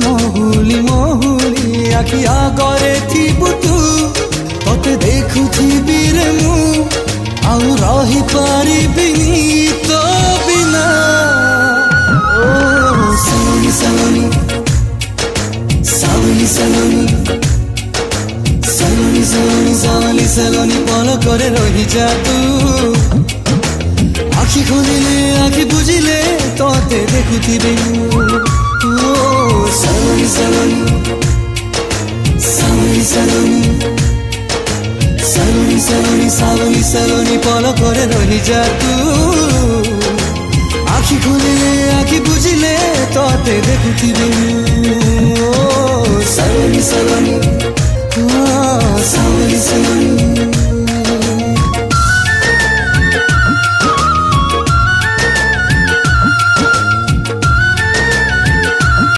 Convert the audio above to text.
ମହୁଲି ମହୁଲି ଆଖି ଆଗରେ ଥିବୁ ତୁ, ତତେ ଦେଖୁଥିବି ରେ ମୁଁ ଆଉ ରହିପାରିବିନି ତୋ ବିନା। ଓ ସଲୋନି ସଲୋନି ସାୱଲି ସଲୋନି, ସଲୋନି ସଲୋନି ସାୱଲି ସଲୋନି ପଲକରେ ରହିଯା ତୁ। আখি খুলিলে আখি বুঝিলে তোতে দেখুথিবে ও সলোনি সলোনি সাৱলি সলোনি, সলোনি সলোনি সাৱলি সলোনি পলকরে রহিযা তু। আখি খুলিলে আখি বুঝিলে তোতে দেখুথিবে ও সলোনি সলোনি সাৱলি সলোনি।